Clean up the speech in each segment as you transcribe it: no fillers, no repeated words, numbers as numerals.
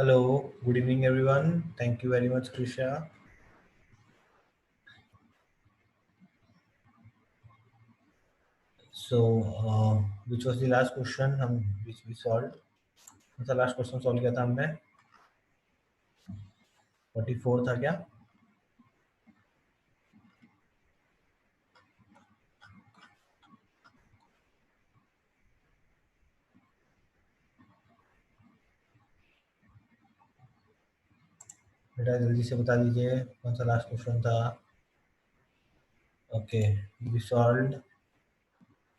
Hello, good evening everyone. Thank you very much, Krisha. So, which was the last question which we solved? कौन सा last question solve किया था हमने? 44 था क्या? बेटा जल्दी से बता दीजिए कौन सा लास्ट क्वेश्चन था? Okay, we solved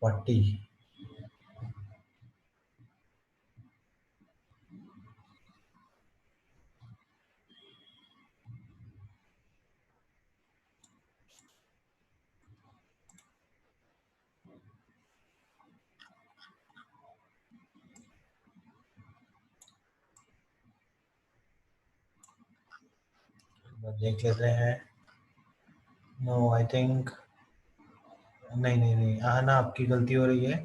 40. देख लेते हैं. नो आई थिंक नहीं हाँ ना, आपकी गलती हो रही है.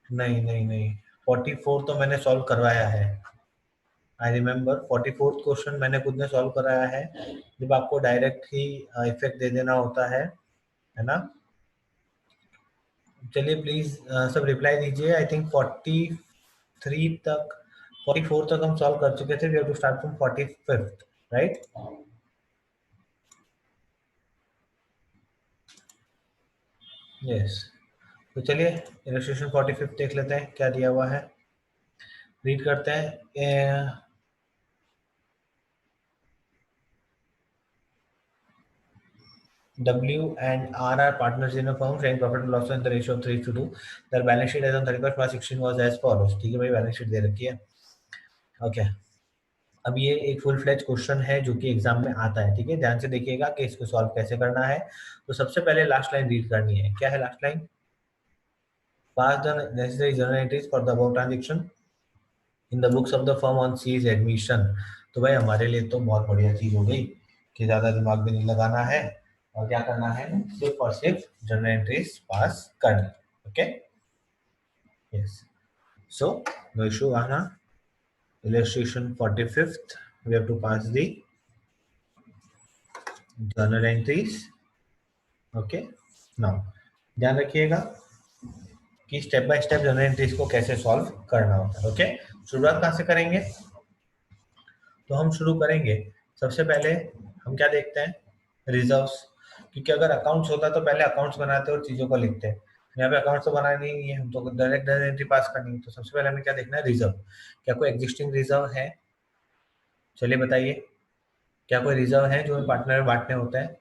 नहीं 44 तो मैंने सॉल्व करवाया है. आई रिमेम्बर 44th क्वेश्चन मैंने खुद ने सॉल्व कराया है. जब आपको डायरेक्ट ही इफेक्ट दे देना होता है ना. चलिए प्लीज सब रिप्लाई दीजिए. आई थिंक 43 तक 44 तक हम सॉल्व कर चुके थे. We have to start from 45th, right? Yes. तो चलिए इलस्ट्रेशन 45th देख लेते हैं क्या दिया हुआ है. रीड करते हैं. W and R are partners in a firm, sharing profit and loss in the ratio of 3:2. Their balance sheet as on 31st March 16 was as follows. ठीक है भाई, बैलेंस शीट दे रखी है. ओके. अब ये एक फुल फ्लेज क्वेश्चन है जो कि एग्जाम में आता है. ठीक है, ध्यान से देखिएगा कि इसको सॉल्व कैसे करना है. तो सबसे पहले लास्ट लाइन रीड करनी है. क्या है last line? Pass the necessary journal entries for the above transaction in the books of the firm on C's admission. तो भाई हमारे लिए तो बहुत बढ़िया चीज हो गई कि ज्यादा दिमाग भी नहीं लगाना है और क्या करना है, सिर्फ और सिर्फ जर्नल एंट्रीज पास करनी. Okay. Yes. So no issue. आना illustration 45th, we have to pass the journal entries. Okay. Now ध्यान रखिएगा कि step by step journal entries को कैसे सॉल्व करना होता है. ओके. शुरुआत कहाँ से करेंगे? तो हम शुरू करेंगे सबसे पहले. हम क्या देखते हैं? रिजर्व्स. क्योंकि अगर अकाउंट्स होता तो पहले अकाउंट्स बनाते और चीजों को लिखते हैं. यहाँ पे अकाउंट्स तो बनाने नहीं है, हम तो डायरेक्ट जर्नल एंट्री पास करनी है. तो सबसे पहले हमें क्या देखना है? रिजर्व. क्या कोई एग्जिस्टिंग रिजर्व है? चलिए बताइए. क्या कोई रिजर्व है जो पार्टनर में बांटने होते हैं?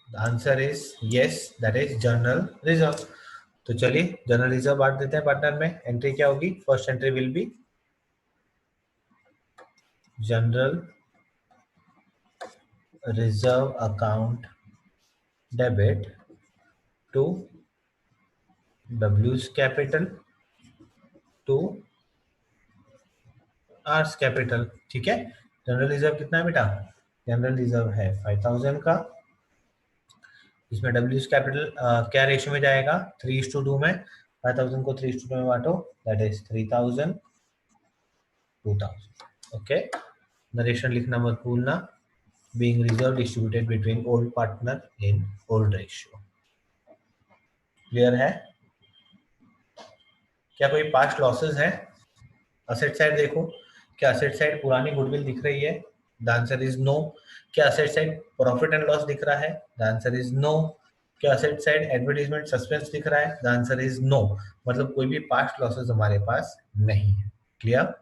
The answer is yes, that is journal reserve. तो चलिए जनरल रिजर्व बांट देते हैं पार्टनर में. एंट्री क्या होगी? First entry will be general reserve account debit to W's capital to R's capital. ठीक है. जनरल रिजर्व कितना है बेटा? जनरल रिजर्व है 5000 का. इसमें W's कैपिटल क्या रेशियो में जाएगा? 3:2 में. 5000 को 3:2 में बांटो, दैट इज 3000 2000. ओके. नरेशन लिखना मत भूलना. Being reserve distributed between old partner in old ratio. Clear है? क्या कोई पास्ट लॉसेस है? असेट साइड देखो. क्या असेट साइड पुरानी गुडविल दिख रही है? The answer is no. क्या asset side profit and loss दिख रहा है? The answer is no. क्या असेट साइड एडवर्टीजमेंट सस्पेंस दिख रहा है? The answer is no. मतलब कोई भी पास्ट लॉसेस हमारे पास नहीं है. क्लियर?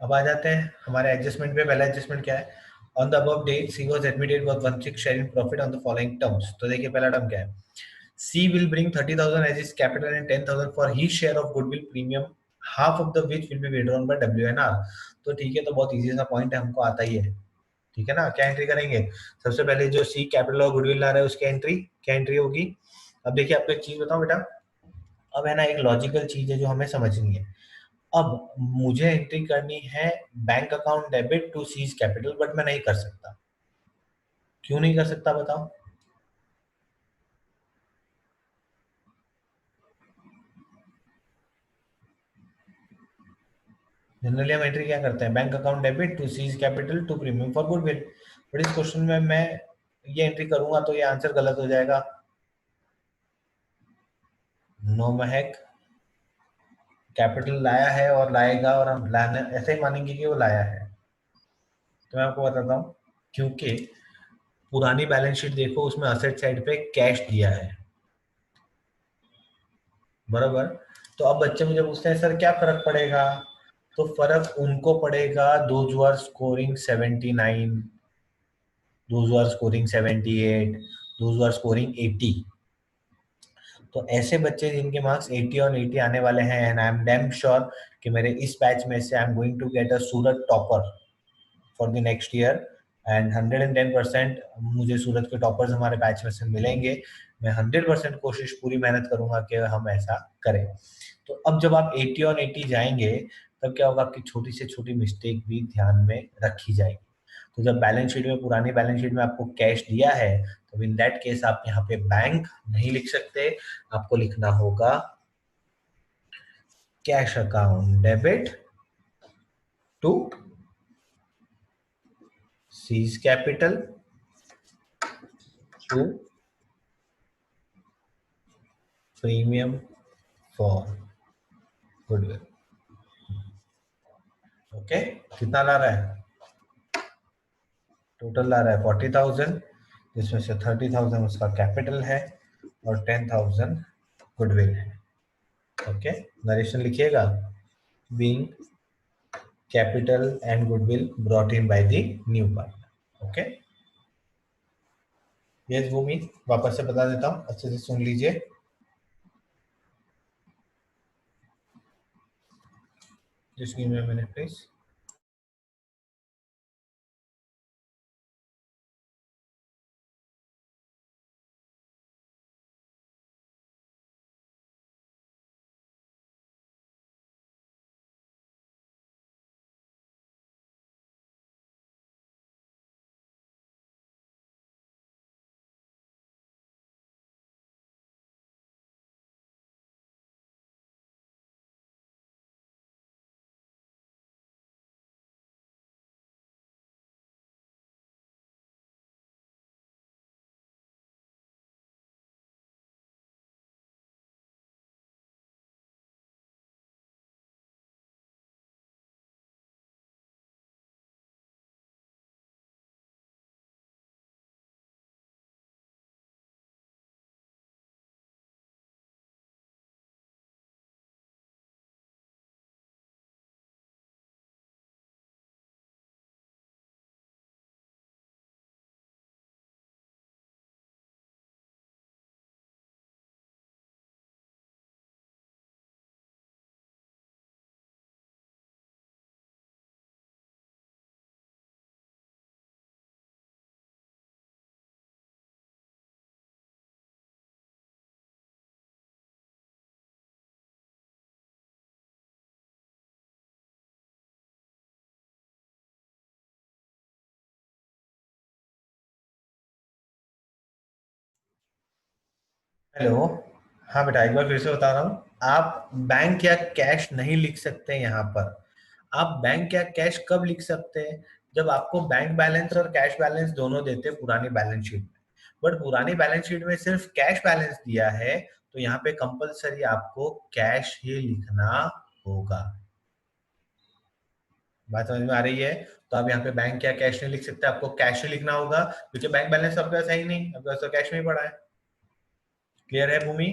अब आ जाते हैं हमारे एडजस्टमेंट पे. पहला एडजस्टमेंट क्या है? On the above date C was admitted with 1/6 share in profit on the following terms. तो देखिए पहला टर्म क्या है? C will bring 30,000 as his capital and 10,000 for his share of goodwill premium, half of the which will be withdrawn by WNR. तो ठीक है, तो बहुत इजी सा पॉइंट है, हमको आता ही है. ठीक है ना. क्या एंट्री करेंगे? सबसे पहले जो सी कैपिटल और गुडविल ला रहा है उसकी एंट्री. क्या एंट्री होगी? अब देखिए आपको एक चीज बताऊं बेटा. अब है ना, एक लॉजिकल चीज है जो हमें समझनी है. अब मुझे एंट्री करनी है bank account debit to C's capital, but मैं नहीं कर सकता। क्यों नहीं कर सकता बताओ? जनरली हम एंट्री क्या करते हैं? Bank account debit to C's capital to premium for goodwill. But इस क्वेश्चन में मैं ये एंट्री करूंगा तो ये आंसर गलत हो जाएगा। नो महक, कैपिटल लाया है और लाएगा, और हम लाने ऐसे ही मानेंगे कि वो लाया है। तो मैं आपको बताता हूँ, क्योंकि पुरानी बैलेंस शीट देखो, उसमें असेट साइड पे कैश दिया है, बराबर। तो अब बच्चे मुझे पूछते हैं सर क्या फर्क पड़ेगा? तो फर्क उनको पड़ेगा those who are scoring 79, those who are scoring 78, those who are scoring 80। तो ऐसे बच्चे जिनके मार्क्स 80 और 80 आने वाले हैं, and I am damn sure कि मेरे इस बैच में से I am going to get a Surat topper for the next year, and 110% मुझे सूरत के टॉपर्स हमारे बैच में से मिलेंगे। मैं 100% कोशिश, पूरी मेहनत करूंगा कि हम ऐसा करें। तो अब जब आप 80 और 80 जाएंगे, तब क्या होगा, आपकी छोटी से छोटी मिस्टेक भी ध्यान में रखी जाएगी। तो जब बैलेंस शीट में, पुरानी बैलेंस शीट में आपको कैश दिया है, तो इन दैट केस आप यहाँ पे बैंक नहीं लिख सकते, आपको लिखना होगा cash account debit to C's capital to premium for goodwill. Okay, कितना ला रहा है? टोटल ला रहा है 40,000, जिसमें से 30,000 उसका कैपिटल है और 10,000 गुडविल है। ओके, नरेशन लिखिएगा, being capital and goodwill brought in by the new partner. Okay, yes Bhumi, वापस से बता देता हूँ, अच्छे से सुन लीजिए। Just give me a minute please. Hello, हाँ बेटा, एक बार फिर से बता रहा हूँ। आप बैंक या कैश नहीं लिख सकते यहाँ पर। आप बैंक या कैश कब लिख सकते हैं? जब आपको बैंक बैलेंस और कैश बैलेंस दोनों देते हैं पुरानी बैलेंस शीट में। बट पुरानी बैलेंस शीट में सिर्फ कैश बैलेंस दिया है, तो यहाँ पे कंपलसरी आपको कैश ही लिखना होगा। बात समझ में आ रही है? तो आप यहाँ पे बैंक या कैश नहीं लिख सकते, आपको कैश ही लिखना होगा, क्योंकि बैंक बैलेंस आपके पास है ही नहीं, आपके पास तो कैश में ही पड़ा है। क्लियर है भूमि?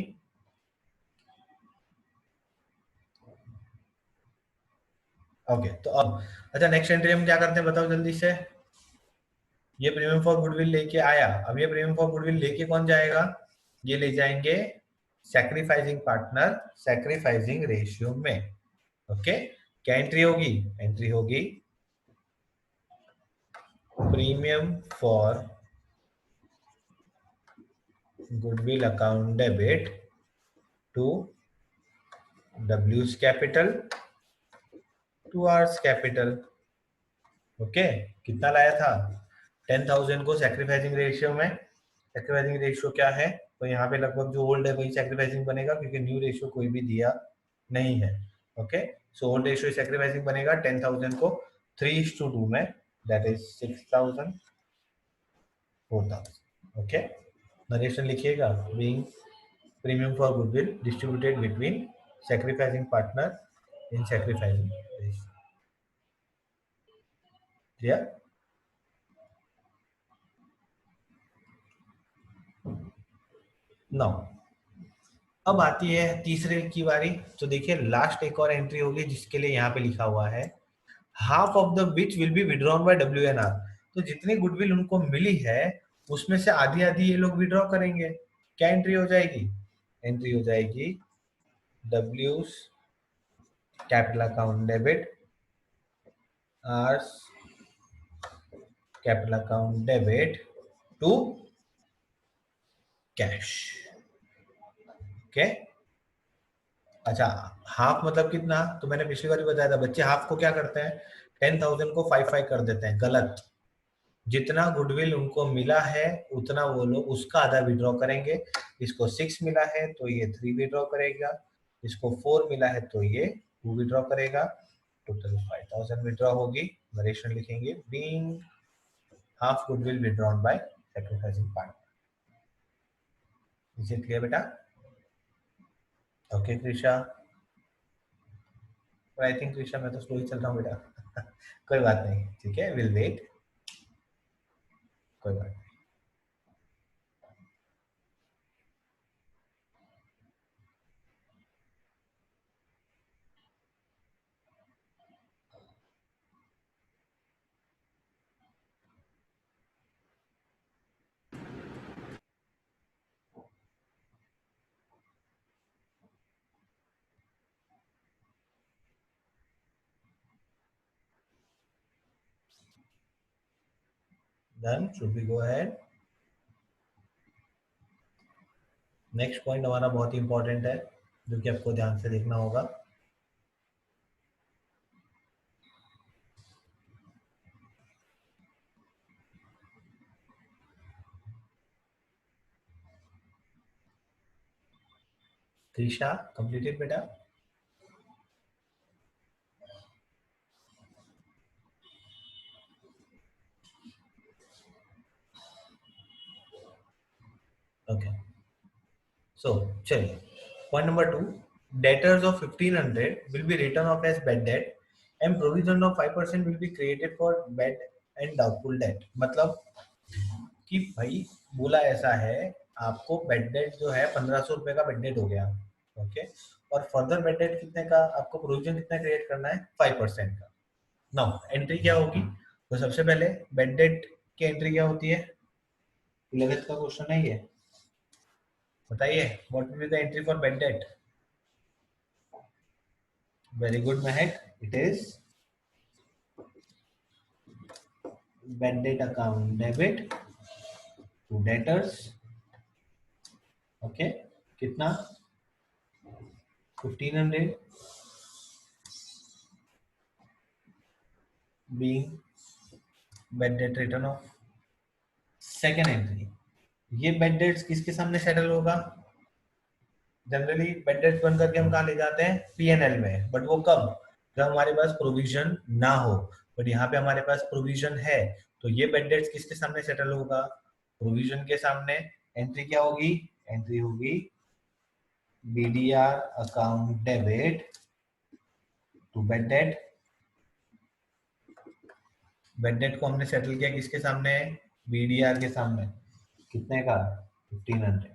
ओके, तो अब अच्छा, नेक्स्ट एंट्री हम क्या करते हैं बताओ जल्दी से। ये प्रीमियम फॉर गुडविल लेके आया, अब ये प्रीमियम फॉर गुडविल लेके कौन जाएगा? ये ले जाएंगे सैक्रिफाइसिंग पार्टनर सैक्रिफाइसिंग रेशियो में। ओके, क्या एंट्री होगी? एंट्री होगी premium for goodwill account debit to डब्ल्यूज कैपिटल टुवर्ड्स कैपिटल। ओके, कितना लाया था? 10,000 को सैक्रिफाइसिंग रेशियो में। सैक्रिफाइसिंग रेशियो क्या है? तो यहाँ पे लगभग जो ओल्ड है वही सैक्रिफाइसिंग बनेगा, क्योंकि न्यू रेशियो कोई भी दिया नहीं है। Okay, so old ratio sacrificing बनेगा 10,000 को 3:2 में, दैट इज 6,000, 4,000। ओके, नरेशन लिखिएगा, being premium for goodwill distributed between sacrificing partner in sacrificing ratio. Clear? Now अब आती है तीसरे की बारी। तो देखिए, लास्ट एक और एंट्री होगी जिसके लिए यहाँ पे लिखा हुआ है half of the which will be withdrawn bye WNR। तो जितनी गुडविल उनको मिली है उसमें से आधी आधी ये लोग विड्रॉ करेंगे। क्या एंट्री हो जाएगी? एंट्री हो जाएगी W's capital account debit, R's capital account debit to cash. Okay, अच्छा, हाफ मतलब कितना? तो मैंने पिछली बार भी बताया था, बच्चे हाफ को क्या करते हैं? 10,000 को 5 कर देते हैं। गलत। जितना गुडविल उनको मिला है उतना वो लोग उसका आधा विड्रॉ करेंगे। इसको 6 मिला है तो ये 3 विड्रॉ करेगा, इसको 4 मिला है तो ये 2 विड्रॉ करेगा। टोटल 5,000 विड्रॉ होगी। नरेशन लिखेंगे, being half goodwill withdrawn by sacrificing partner. Is it clear बेटा? Okay Krisha, I think Krisha मैं तो स्लो ही चल रहा हूँ बेटा। कोई बात नहीं, ठीक है, विल वेट, कोई बात नहीं। Done, should be go ahead. Next point हमारा बहुत ही इंपॉर्टेंट है, जो कि आपको ध्यान से देखना होगा। कृषा कंप्लीटेड बेटा? ओके, सो चलिए, point number 2, debtors of 1,500 will be written off as bad debt and provision of 5% will be created for bad and doubtful debt। मतलब कि भाई बोला ऐसा है, आपको बेड डेट जो है 1,500 रुपए का बेड डेट हो गया। ओके, और फर्दर बेड डेट कितने का आपको प्रोविजन कितना क्रिएट करना है? 5% का। नाउ एंट्री क्या होगी? तो सबसे पहले बेड डेट की एंट्री क्या होती है? 11th का क्वेश्चन है ये, बताइए, what will be the entry for bad debt? Very good Mahak, it is bad debt account debit to debtors. Okay, कितना? 1,500 being bad debt written off। Second entry, ये बेड डेट्स किसके सामने सेटल होगा? Generally bad debts बन करके हम कहाँ ले जाते हैं? P&L में। बट वो कब? जब हमारे पास प्रोविजन ना हो। बट यहाँ पे हमारे पास प्रोविजन है, तो ये बेड डेट्स किसके सामने सेटल होगा? प्रोविजन के सामने। एंट्री क्या होगी? एंट्री होगी BDR account debit to bad debt. Bad debt को हमने सेटल किया किसके सामने? BDR के सामने। कितने का? 1,500।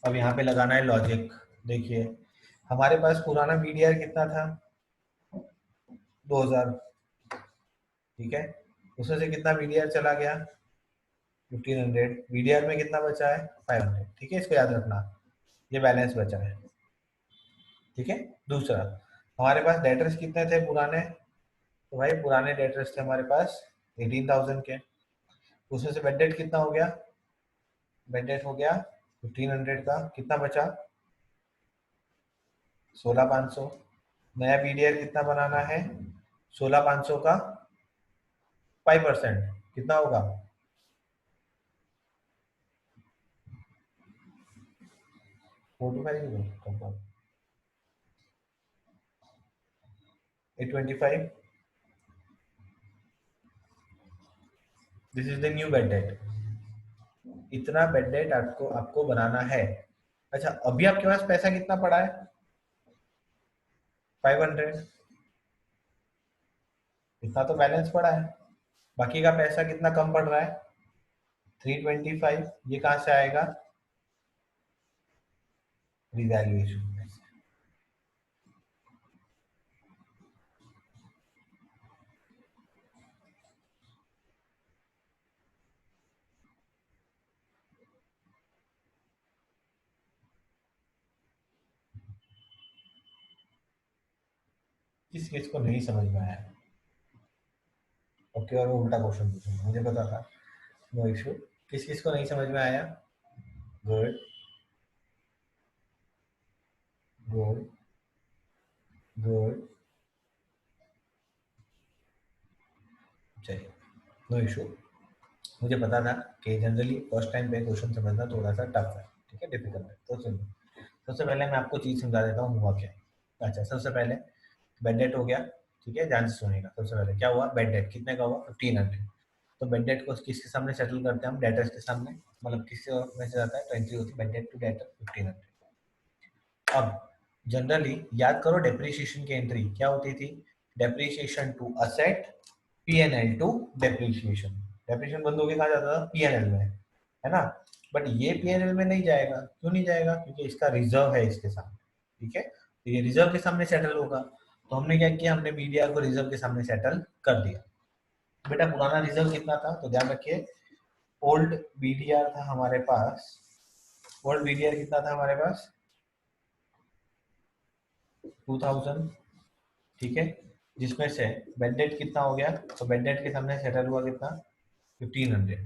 अब यहाँ पे लगाना है लॉजिक। देखिए, हमारे पास पुराना BDR कितना था? 2,000। ठीक है, उसमें से कितना BDR चला गया? 1,500। BDR में कितना बचा है? 500। ठीक है, इसको याद रखना, ये बैलेंस बचा है। ठीक है, दूसरा, हमारे पास डेटर्स कितने थे पुराने? तो भाई पुराने डेटर्स थे हमारे पास 18,000 के। उसमें से बेड डेट कितना हो गया? बेड डेट हो गया 1,500 का। कितना बचा? 16,500। नया बीडीआर कितना बनाना है? 16,500 का 5% कितना होगा? 45, 825। This is the new bad date. इतना बेड डेट आपको आपको बनाना है। अच्छा, अभी आपके पास पैसा कितना पड़ा है? 500। इतना तो बैलेंस पड़ा है। बाकी का पैसा कितना कम पड़ रहा है? 325। ये कहाँ से आएगा? रिवैल्यूएशन में से। किस केस को नहीं समझ में आया? ओके, और वो उल्टा क्वेश्चन पूछूंगा, मुझे पता था। No issue. किस किस को नहीं समझ में आया? गुड। गुड। गुड। चलिए, नो इशू। मुझे पता था कि जनरली फर्स्ट टाइम पे क्वेश्चन समझना थोड़ा सा टफ है, ठीक है, डिफिकल्ट है। तो सुनिए, सबसे पहले मैं आपको चीज समझा देता हूँ हुआ क्या। अच्छा, सबसे पहले बेड डेट हो गया। ठीक है, ध्यान से सुनिएगा। सबसे पहले क्या हुआ? बेड डेट कितने का हुआ? 1500। तो बेड डेट को किसके सामने सेटल करते हैं हम? डेटर्स के सामने। मतलब किससे मैसेज आता है? तो एंट्री होती है बेड डेट टू डेटर 1500। अब जनरली याद करो, डेप्रिसिएशन की एंट्री क्या होती थी? Depreciation to asset, PNL to depreciation. Depreciation बंद होके कहा जाता था? पीएनएल में, है ना? बट ये पीएनएल में नहीं जाएगा। क्यों नहीं जाएगा? क्योंकि इसका रिजर्व है इसके सामने। ठीक है, तो ये रिजर्व के सामने सेटल होगा। तो हमने क्या किया? हमने बीडीआर को रिजर्व के सामने सेटल कर दिया। बेटा पुराना रिजर्व कितना था? तो ध्यान रखिए, ओल्ड बीडीआर था हमारे पास। ओल्ड बीडीआर कितना था हमारे पास? 2000। ठीक है, जिसमें से बेंडेट कितना हो गया? तो बेंडेट के सामने सेटल हुआ कितना? 1500।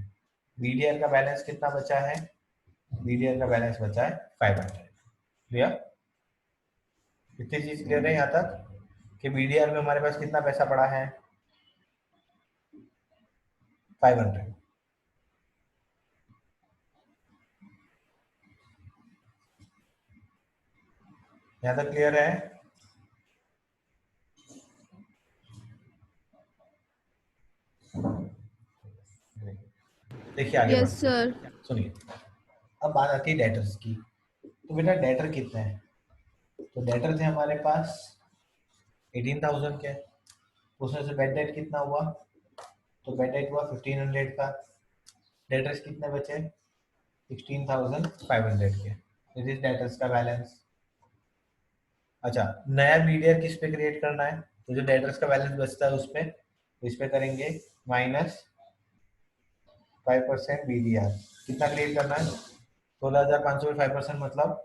बीडीआर का बैलेंस कितना बचा है? बीडीआर का बैलेंस बचा है 500। क्लियर? कितनी चीज क्लियर है यहाँ तक कि बीडीआर में हमारे पास कितना पैसा पड़ा है? 500। यहाँ तक क्लियर है? देखिए आगे यस बढ़ते सर। हैं। सुनिए, अब बात आती है डेटर्स की। तो बेटा डेटर कितने हैं? तो डेटर थे हमारे पास 18,000 के। उसमें से बेड डेट कितना हुआ? तो बेड डेट हुआ 1500 का। डेटर्स कितने बचे? 16,500 के। दिस इज डेटर्स का बैलेंस। अच्छा, नया बीडीआर किस पे क्रिएट करना है? तो जो डेटर्स का बैलेंस बचता है उस पे, तो इस पे करेंगे माइनस 5% बीडीआर। कितना क्रिएट करना है? 16,500 में 5% मतलब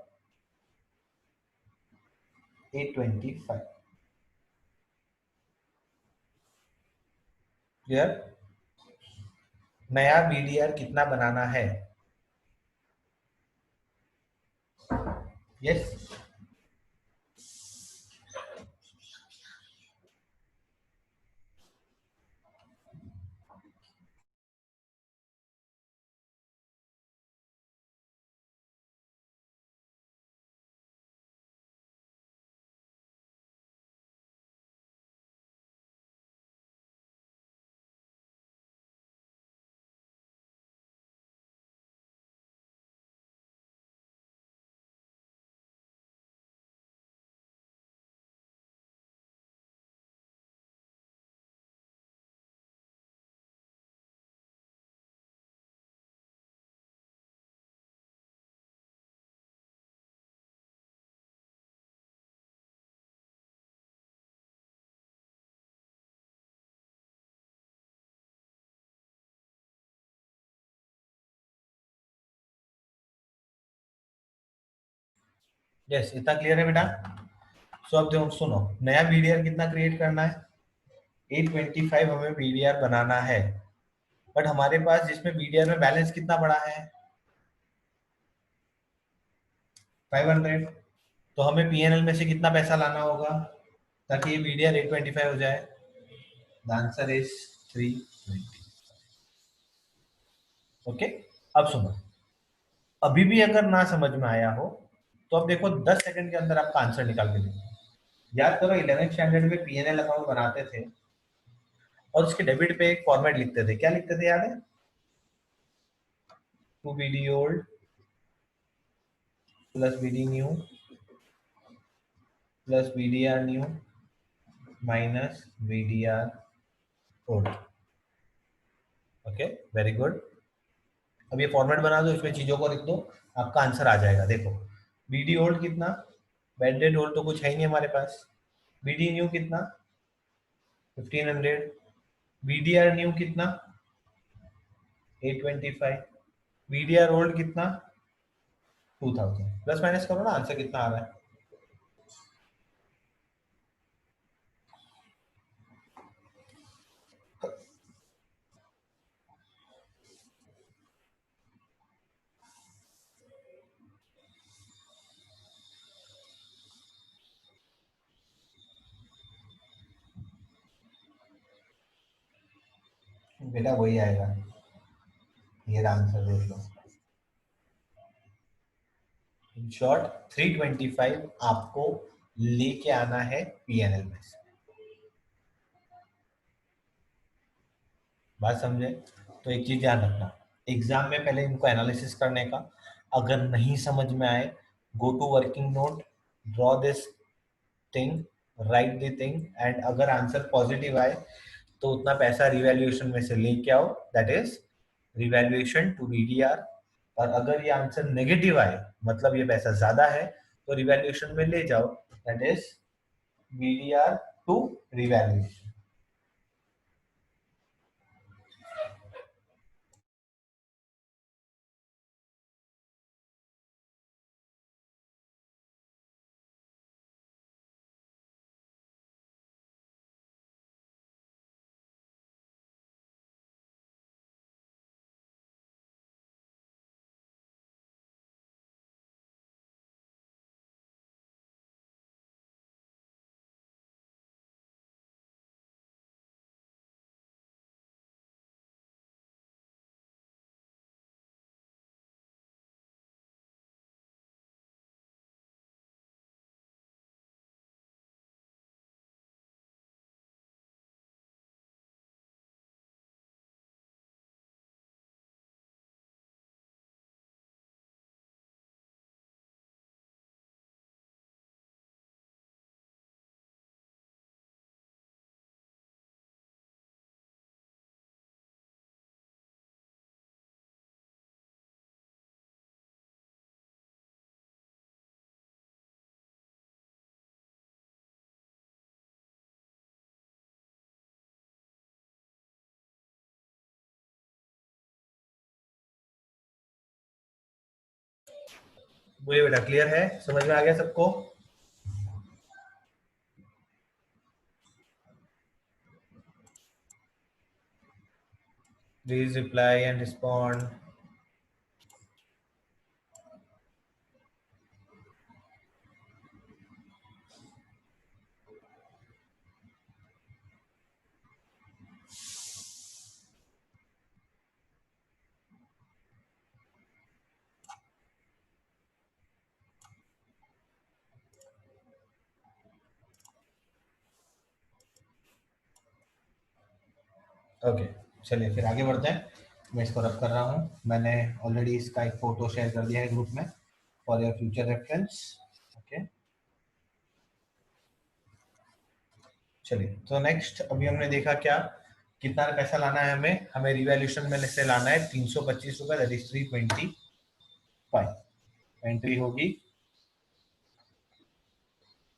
825। क्लियर? नया बीडीआर कितना बनाना है? यस। यस, इतना क्लियर है बेटा? सो अब देखो, सुनो, नया बीडीआर कितना क्रिएट करना है? 825 हमें बीडीआर बनाना है। बट हमारे पास जिसमें बीडीआर में बैलेंस कितना पड़ा है? 500। तो हमें पीएनएल में से कितना पैसा लाना होगा ताकि ये वीडीआर 825 हो जाए? The answer is 320। ओके, अब सुनो, अभी भी अगर ना समझ में आया हो तो अब देखो 10 सेकंड के अंदर आपका आंसर निकाल के देखो। याद करो 11th स्टैंडर्ड में पीएनएल अकाउंट बनाते थे और उसके डेबिट पे एक फॉर्मेट लिखते थे, क्या लिखते थे याद है? To BD old plus BD new plus BDR new minus BDR old. Okay, very good. अब ये फॉर्मेट बना दो, इसमें चीजों को लिख दो, आपका आंसर आ जाएगा। देखो बीडी ओल्ड कितना, बैंडेड ओल्ड तो कुछ है ही नहीं हमारे पास। बीडी न्यू कितना, 1500। बीडीआर न्यू कितना, 825। बीडीआर ओल्ड कितना, 2000। प्लस माइनस करो ना, आंसर कितना आ रहा है? बेटा वही आएगा, ये आंसर देख लो। इन शॉर्ट 325 आपको लेके आना है पीएनएल में से। बात समझे? तो एक चीज ध्यान रखना, एग्जाम में पहले इनको एनालिसिस करने का, अगर नहीं समझ में आए go to working note, draw this thing, write the thing, and अगर आंसर पॉजिटिव आए तो उतना पैसा रिवैल्यूएशन में से लेके आओ, that is revaluation to BDR. और अगर ये आंसर नेगेटिव आए, मतलब ये पैसा ज्यादा है, तो रिवैल्यूएशन में ले जाओ, that is BDR to revaluation. बोलिए बेटा, क्लियर है? समझ में आ गया सबको? Please reply and respond. Okay, चलिए फिर आगे बढ़ते हैं। मैं इसको रब कर रहा हूँ, मैंने ऑलरेडी इसका एक फोटो शेयर कर दिया है ग्रुप में for your future reference. Okay, चलिए तो नेक्स्ट अभी हमने देखा क्या, कितना पैसा लाना है हमें, हमें रिवैल्यूएशन में से लाना है 325 रुपए, दैट इज 325। एंट्री होगी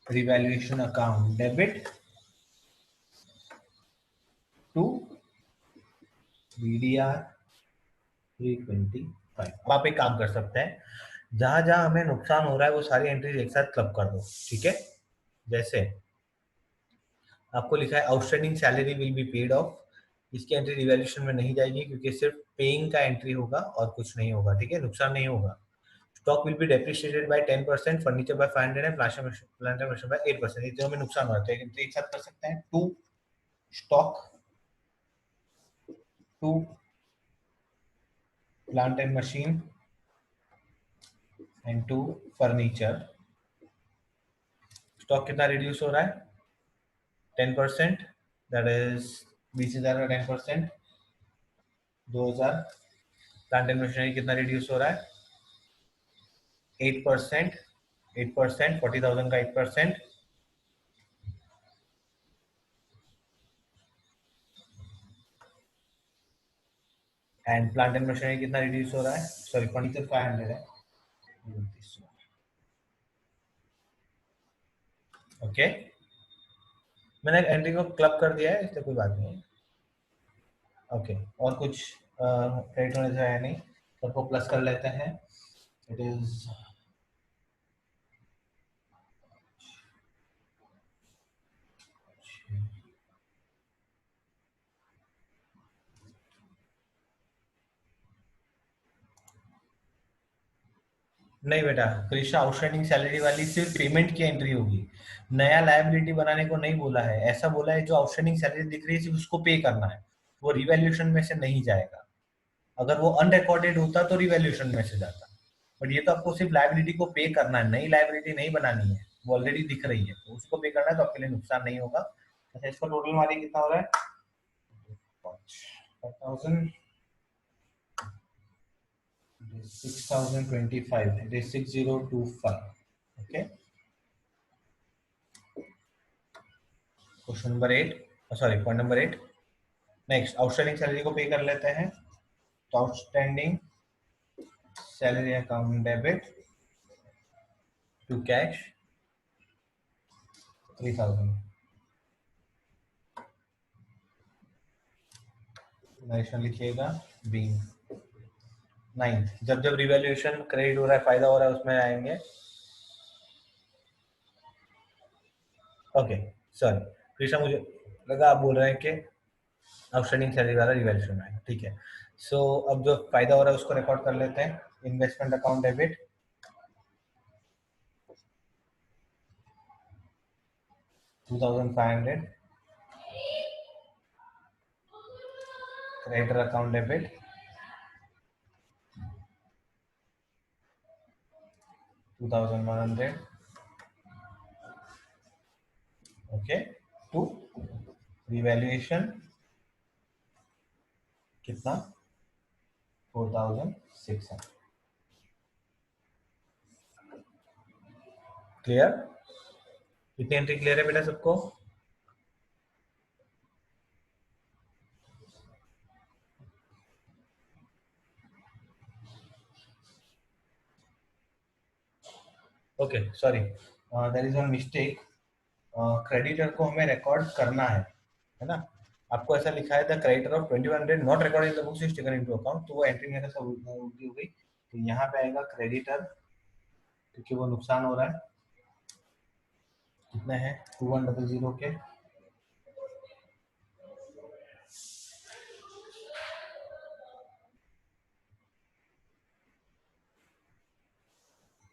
revaluation account debit to BDR 325। आप एक काम कर सकते हैं, जहां जहां हमें नुकसान हो रहा है वो सारी एंट्रीज एक साथ क्लब कर दो, ठीक है? जैसे आपको लिखा है outstanding salary will be paid of, इसकी एंट्री रिवैल्यूएशन में नहीं जाएगी क्योंकि सिर्फ पेइंग का एंट्री होगा और कुछ नहीं होगा, ठीक है? नुकसान नहीं होगा। Stock will be depreciated by 10%, furniture by 500 and plant and machine by 8%। ये दोनों में नुकसान हो जाता है, तो एक साथ कर सकते हैं। To stock, to plant and machine and to furniture. स्टॉक कितना रिड्यूस हो रहा है? 10%, दैट इज 20,000 का 10%, 2,000। प्लांट एंड मशीनरी कितना रिड्यूस हो रहा है? 8%, 8%, 40,000 का 8%। एंड प्लांट एंड मशीनरी कितना रिड्यूस हो रहा है? सॉरी, फर्नीचर 500 है। ओके, मैंने एंट्री को क्लब कर दिया है, इससे कोई बात नहीं है। ओके, और कुछ क्रेडिट होने से है नहीं, सबको प्लस कर लेते हैं। इट इज नहीं बेटा, कृषा आउटस्टैंडिंग सैलरी वाली सिर्फ पेमेंट की एंट्री होगी। नया लायबिलिटी बनाने को नहीं बोला है, ऐसा बोला है जो आउटस्टैंडिंग सैलरी दिख रही है सिर्फ उसको पे करना है, वो रिवैल्यूएशन में से नहीं जाएगा। अगर वो अनरिकॉर्डेड होता तो रिवैल्यूएशन में से जाता, बट ये तो आपको सिर्फ लायबिलिटी को पे करना है, नई लायबिलिटी नहीं बनानी है, वो ऑलरेडी दिख रही है, तो उसको पे करना है, तो आपके लिए नुकसान नहीं होगा। अच्छा, इसका टोटल हमारी कितना हो रहा है? 5,000, 6,025, it is 6025। Okay, question number 8, sorry point number 8। Next, outstanding salary को पे कर लेते हैं, तो outstanding salary account debit to cash 3,000। Next लिखिएगा बी। नाइन्थ, जब जब रिवैल्यूएशन क्रेडिट हो रहा है, फायदा हो रहा है, उसमें आएंगे। ओके, सॉरी कृष्णा, मुझे लगा आप बोल रहे हैं कि आउटस्टैंडिंग सैलरी वाला रिवैल्यूएशन है, ठीक है। सो अब जो फायदा हो रहा है उसको रिकॉर्ड कर लेते हैं। Investment account debit 2,500, creditor account debit 2,100। Okay, to revaluation कितना? 4,600। क्लियर? कितनी एंट्री क्लियर है बेटा सबको? Okay, sorry, there is one mistake. Creditor को हमें रिकॉर्ड करना है ना? आपको ऐसा लिखा है the creditor of 2,100 not record in the books is taken into account, तो वो एंट्री मेरे से उल्टी हो गई, तो यहाँ पे आएगा क्रेडिटर, क्योंकि वो नुकसान हो रहा है। कितने हैं? 2100 के।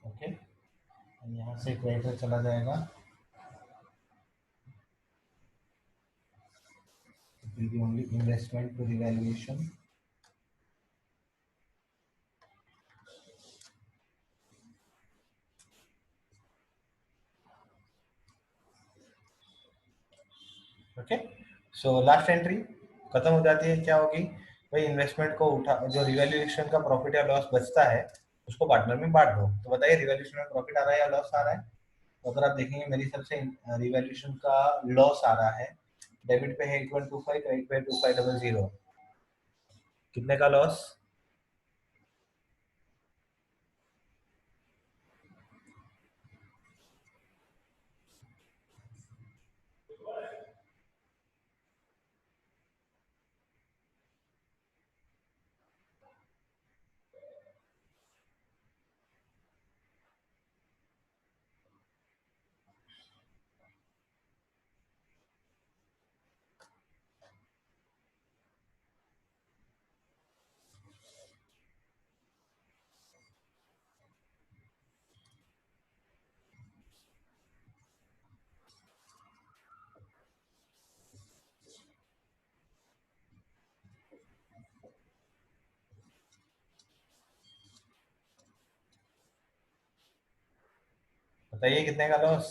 ओके, यहाँ से क्रेडिटर चला जाएगा, only investment to revaluation. Okay, so last entry खत्म हो जाती है, क्या होगी भाई? इन्वेस्टमेंट को उठा, जो रिवैल्यूएशन का प्रॉफिट या लॉस बचता है उसको पार्टनर में बांट दो। तो बताइए रिवैल्यूएशन में प्रॉफिट आ रहा है या लॉस आ रहा है? तो अगर आप देखेंगे मेरी तरफ से रिवैल्यूएशन का लॉस आ रहा है। डेबिट पे है 8125, क्रेडिट पे 2500। कितने का लॉस? बताइए कितने का लॉस?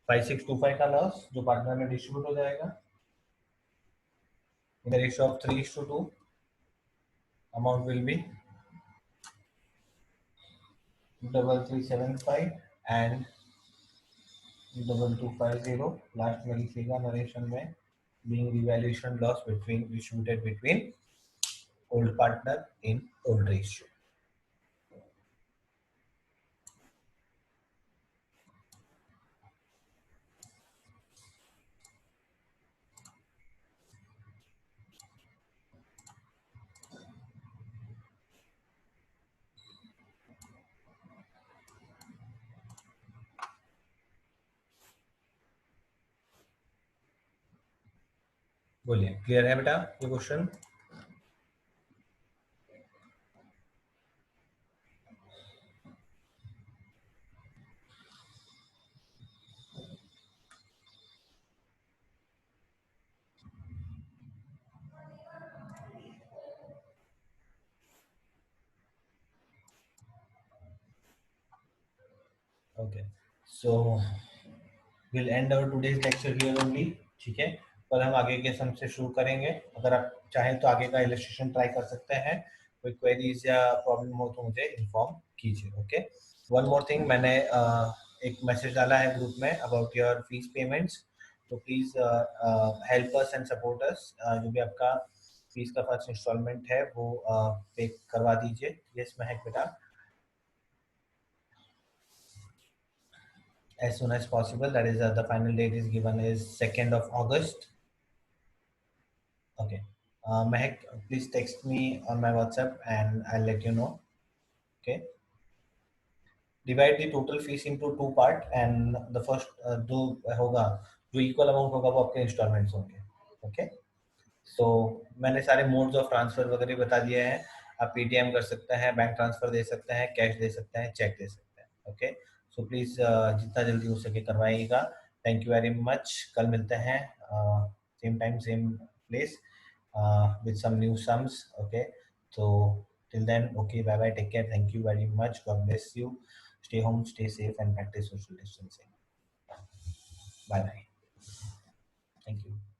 5625 का लॉस जो पार्टनर में डिस्ट्रीब्यूट हो जाएगा in the ratio of 3:2. Amount will be 3375 and 2250. Last में लिखिएगा नरेशन में being revaluation loss between distributed between old partner in old ratio. बोलिए क्लियर है बेटा ये question? Okay so will end our today's lecture here only. ठीक है, कल हम आगे के सम से शुरू करेंगे. अगर आप चाहें तो आगे का इलस्ट्रेशन ट्राई कर सकते हैं. कोई क्वेरीज या प्रॉब्लम हो तो मुझे इन्फॉर्म कीजिए. ओके, वन मोर थिंग, मैंने एक मैसेज डाला है ग्रुप में अबाउट योर फीस पेमेंट्स. तो please help us and support us. जो भी आपका फीस का फर्स्ट इंस्टॉलमेंट है वो पे करवा दीजिए. यस महक बेटा, as soon as possible. That is the final date is given is 2nd of August. Okay. Mehak, please text me on my WhatsApp and I'll let you know. Okay. Divide the total fees into two part and the first दो होगा जो equal amount होगा वो आपके installments होंगे. Okay, सो मैंने सारे modes of transfer वगैरह बता दिए हैं. आप पेटीएम कर सकते हैं, बैंक ट्रांसफर दे सकते हैं, कैश दे सकते हैं, चेक दे सकते हैं. ओके, सो प्लीज जितना जल्दी हो सके करवाइएगा. Thank you very much. कल मिलते हैं same time same place with some new sums. Okay, so till then, okay, bye bye, take care, thank you very much, god bless you, stay home, stay safe and practice social distancing. Bye bye, thank you.